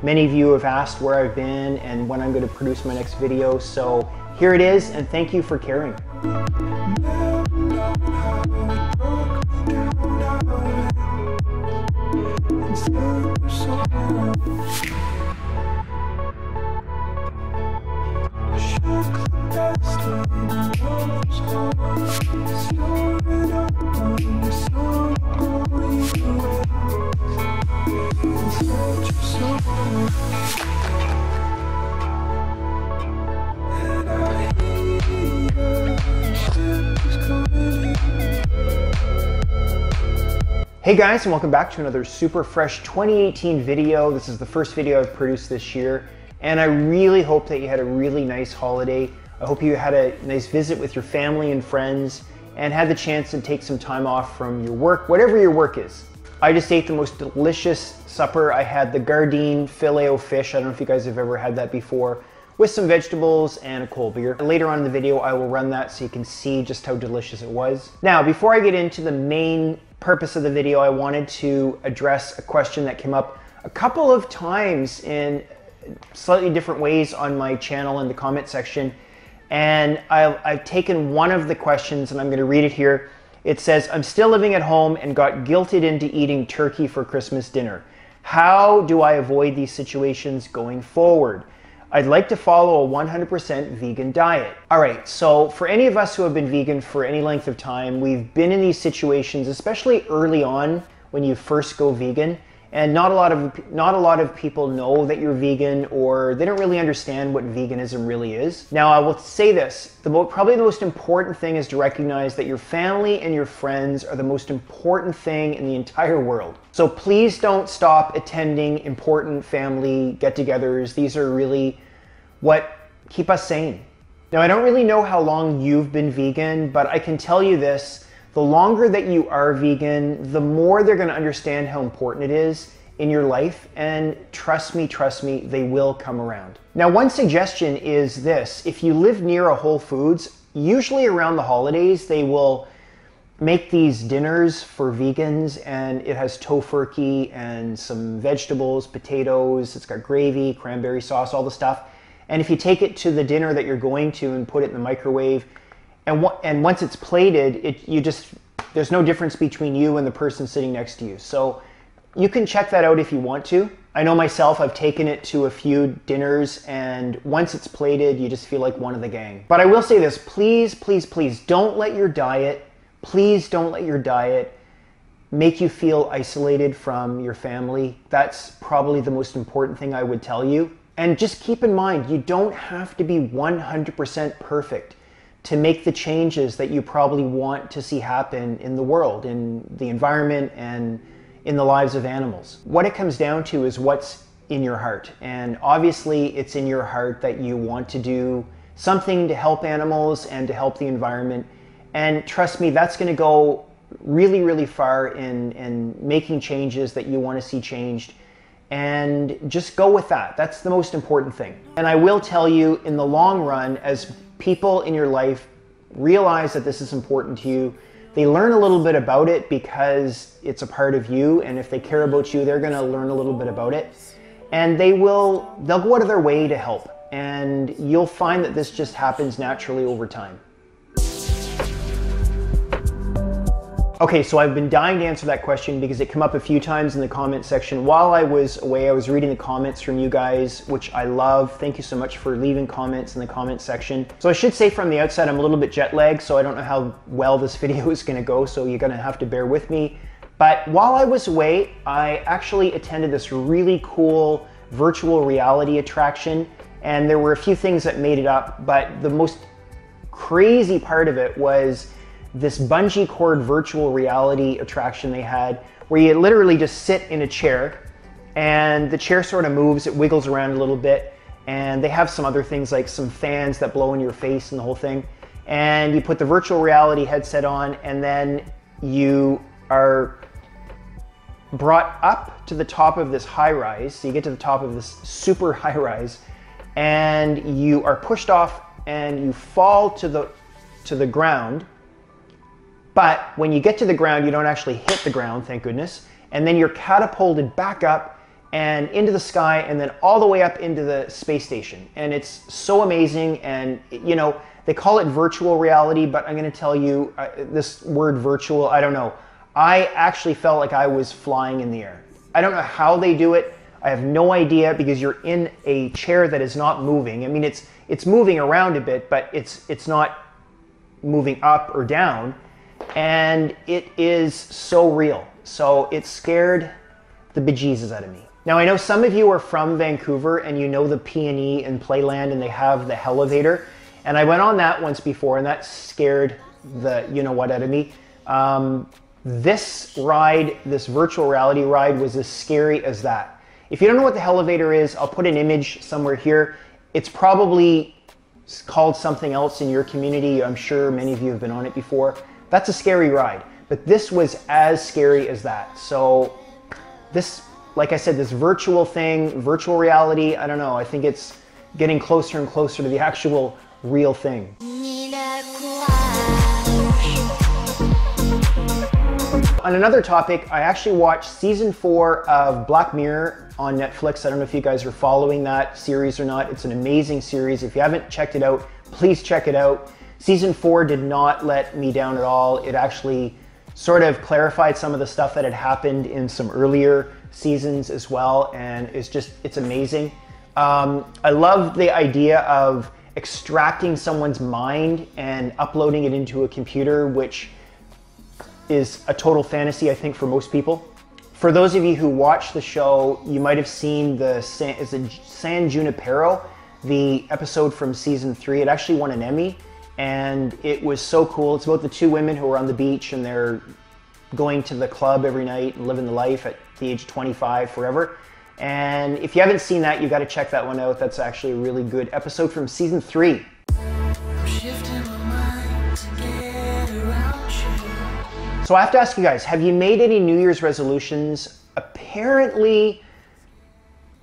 Many of you have asked where I've been and when I'm going to produce my next video, so here it is, and thank you for caring. Hey guys, and welcome back to another super fresh 2018 video. This is the first video I've produced this year, and I really hope that you had a really nice holiday. I hope you had a nice visit with your family and friends and had the chance to take some time off from your work, whatever your work is. I just ate the most delicious supper. I had the Gardein filet o fish. I don't know if you guys have ever had that before, with some vegetables and a cold beer. Later on in the video, I will run that so you can see just how delicious it was. Now, before I get into the main purpose of the video, I wanted to address a question that came up a couple of times in slightly different ways on my channel in the comment section. And I've taken one of the questions and I'm going to read it here. It says, I'm still living at home and got guilted into eating turkey for Christmas dinner. How do I avoid these situations going forward? I'd like to follow a 100% vegan diet. All right, so for any of us who have been vegan for any length of time, we've been in these situations, especially early on when you first go vegan, and not a lot of people know that you're vegan, or they don't really understand what veganism really is. Now, I will say this, probably the most important thing is to recognize that your family and your friends are the most important thing in the entire world. So please don't stop attending important family get-togethers. These are really what keep us sane. Now, I don't really know how long you've been vegan, but I can tell you this, the longer that you are vegan, the more they're going to understand how important it is in your life, and trust me, they will come around. Now, one suggestion is this: if you live near a Whole Foods, usually around the holidays, they will make these dinners for vegans, and it has tofurkey and some vegetables, potatoes, it's got gravy, cranberry sauce, all the stuff. And if you take it to the dinner that you're going to and put it in the microwave, and once it's plated, there's no difference between you and the person sitting next to you. So you can check that out if you want to. I know myself, I've taken it to a few dinners, and once it's plated, you just feel like one of the gang. But I will say this, please don't let your diet, make you feel isolated from your family. That's probably the most important thing I would tell you. And just keep in mind, you don't have to be 100% perfect to make the changes that you probably want to see happen in the world, in the environment, and in the lives of animals. What it comes down to is what's in your heart. And obviously it's in your heart that you want to do something to help animals and to help the environment. And trust me, that's going to go really far in making changes that you want to see changed. And just go with that. That's the most important thing. And I will tell you, in the long run, as people in your life realize that this is important to you, they learn a little bit about it because it's a part of you, and if they care about you, they're going to learn a little bit about it, and they'll go out of their way to help, and you'll find that this just happens naturally over time. Okay, so I've been dying to answer that question because it came up a few times in the comment section. While I was away, I was reading the comments from you guys, which I love. Thank you so much for leaving comments in the comment section. So I should say from the outset, I'm a little bit jet lagged, so I don't know how well this video is gonna go, so you're gonna have to bear with me. But while I was away, I actually attended this really cool virtual reality attraction, and there were a few things that made it up, but the most crazy part of it was this bungee cord virtual reality attraction they had, where you literally just sit in a chair and the chair sort of moves, it wiggles around a little bit, and they have some other things like some fans that blow in your face and the whole thing. And you put the virtual reality headset on, and then you are brought up to the top of this high rise. So you get to the top of this super high rise, and you are pushed off and you fall to the ground. But when you get to the ground, you don't actually hit the ground, thank goodness. And then you're catapulted back up, and into the sky and then all the way up into the space station. And it's so amazing. And you know, they call it virtual reality, but I'm going to tell you this word virtual, I don't know. I actually felt like I was flying in the air. I don't know how they do it. I have no idea, because you're in a chair that is not moving. I mean, it's moving around a bit, but it's not moving up or down. And it is so real. So it scared the bejesus out of me. Now, I know some of you are from Vancouver and you know the P&E and Playland, and they have the Elevator. And I went on that once before, and that scared the you-know-what out of me. This ride, this virtual reality ride, was as scary as that. If you don't know what the Elevator is, I'll put an image somewhere here. It's probably called something else in your community. I'm sure many of you have been on it before. That's a scary ride, but this was as scary as that. So this, like I said, this virtual thing, virtual reality, I don't know, I think it's getting closer and closer to the actual real thing. On another topic, I actually watched season 4 of Black Mirror on Netflix. I don't know if you guys are following that series or not. It's an amazing series. If you haven't checked it out, please check it out. Season 4 did not let me down at all. It actually sort of clarified some of the stuff that had happened in some earlier seasons as well, and it's amazing. I love the idea of extracting someone's mind and uploading it into a computer, which is a total fantasy, I think, for most people. For those of you who watch the show, you might have seen the San Junipero, the episode from season 3. It actually won an Emmy, and it was so cool. It's about the 2 women who are on the beach and they're going to the club every night and living the life at the age of 25 forever. And if you haven't seen that, you got to check that one out. That's actually a really good episode from season 3. So I have to ask you guys, have you made any New Year's resolutions? Apparently,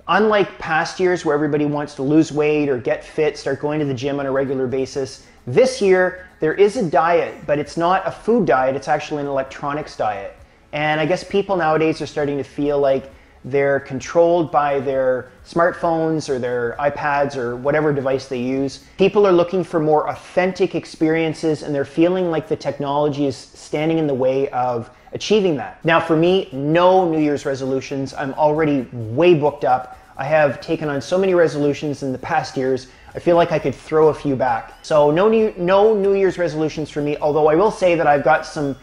unlike past years where everybody wants to lose weight or get fit, start going to the gym on a regular basis, this year there is a diet, but it's not a food diet, it's actually an electronics diet. And I guess people nowadays are starting to feel like they're controlled by their smartphones or their iPads or whatever device they use. People are looking for more authentic experiences, and they're feeling like the technology is standing in the way of achieving that. Now for me, no New Year's resolutions. I'm already way booked up. I have taken on so many resolutions in the past years, I feel like I could throw a few back. So no New Year's resolutions for me, although I will say that I've got some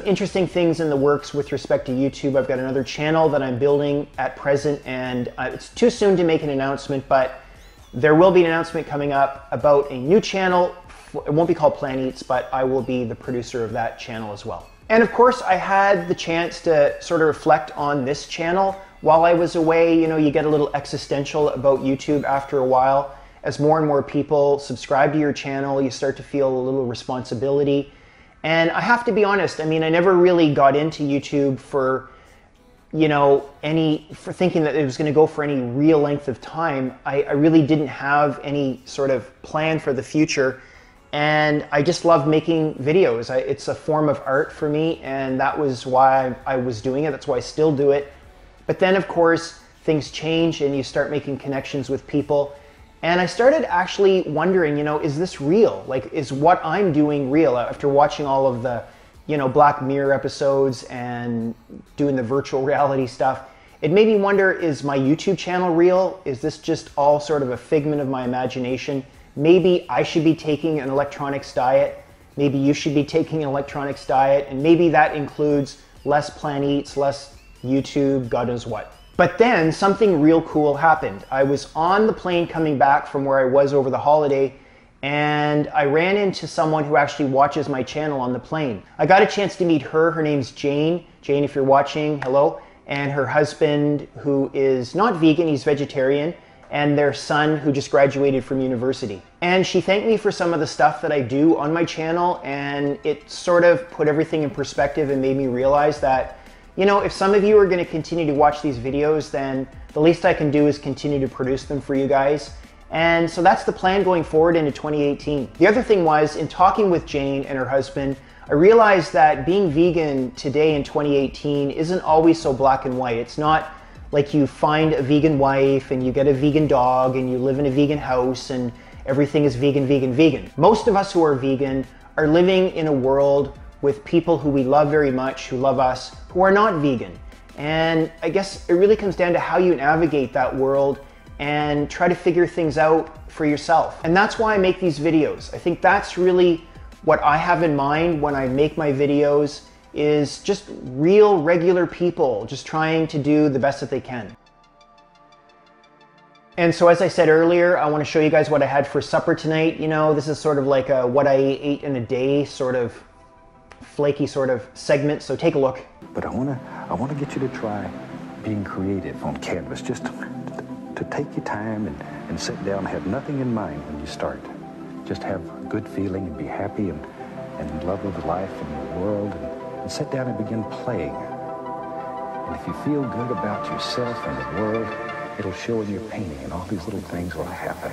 interesting things in the works with respect to YouTube. I've got another channel that I'm building at present, and it's too soon to make an announcement, but there will be an announcement coming up about a new channel. It won't be called Plan Eats, but I will be the producer of that channel as well. And of course, I had the chance to sort of reflect on this channel while I was away. You know, you get a little existential about YouTube after a while. As more and more people subscribe to your channel, you start to feel a little responsibility. And I have to be honest, I mean, I never really got into YouTube for, you know, for thinking that it was going to go for any real length of time. I really didn't have any sort of plan for the future. And I just love making videos. It's a form of art for me, and that was why I was doing it. That's why I still do it. But then, of course, things change and you start making connections with people. And I started actually wondering, you know, is this real? Like, is what I'm doing real? After watching all of the, you know, Black Mirror episodes and doing the virtual reality stuff, it made me wonder, is my YouTube channel real? Is this just all sort of a figment of my imagination? Maybe I should be taking an electronics diet. Maybe you should be taking an electronics diet. And maybe that includes less Plan Eats, less YouTube, God knows what. But then something real cool happened. I was on the plane coming back from where I was over the holiday, and I ran into someone who actually watches my channel on the plane. I got a chance to meet her. Her name's Jane. Jane, if you're watching, hello. And her husband, who is not vegan, he's vegetarian, and their son, who just graduated from university. And she thanked me for some of the stuff that I do on my channel, and it sort of put everything in perspective and made me realize that, you know, if some of you are going to continue to watch these videos, then the least I can do is continue to produce them for you guys. And so that's the plan going forward into 2018. The other thing was, in talking with Jane and her husband, I realized that being vegan today in 2018 isn't always so black and white. It's not like you find a vegan wife and you get a vegan dog and you live in a vegan house and everything is vegan, vegan, vegan. Most of us who are vegan are living in a world with people who we love very much, who love us, who are not vegan. And I guess it really comes down to how you navigate that world and try to figure things out for yourself. And that's why I make these videos. I think that's really what I have in mind when I make my videos, is just real, regular people just trying to do the best that they can. And so as I said earlier, I want to show you guys what I had for supper tonight. You know, this is sort of like a what I ate in a day sort of flaky sort of segment, so take a look. But I want to get you to try being creative on canvas, just to take your time and sit down and have nothing in mind when you start. Just have a good feeling and be happy and in love with life and the world, and sit down and begin playing. And if you feel good about yourself and the world, it'll show in your painting, and all these little things will happen.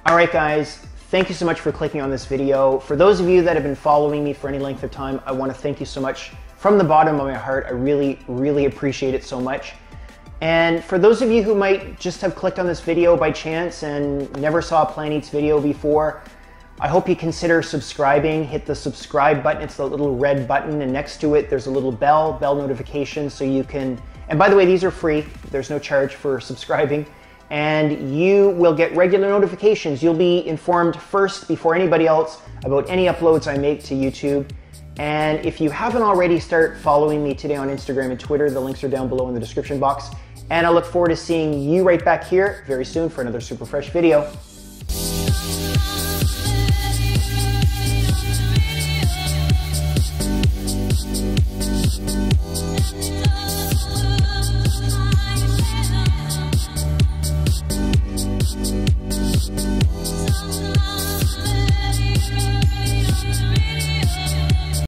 All right, guys, thank you so much for clicking on this video. For those of you that have been following me for any length of time, I want to thank you so much from the bottom of my heart. I really, really appreciate it so much. And for those of you who might just have clicked on this video by chance and never saw a Plan Eats video before, I hope you consider subscribing. Hit the subscribe button. It's the little red button, and next to it there's a little bell notification, so you can, and by the way, these are free. There's no charge for subscribing. And you will get regular notifications. You'll be informed first before anybody else about any uploads I make to YouTube. And if you haven't already, start following me today on Instagram and Twitter. The links are down below in the description box. And I look forward to seeing you right back here very soon for another super fresh video.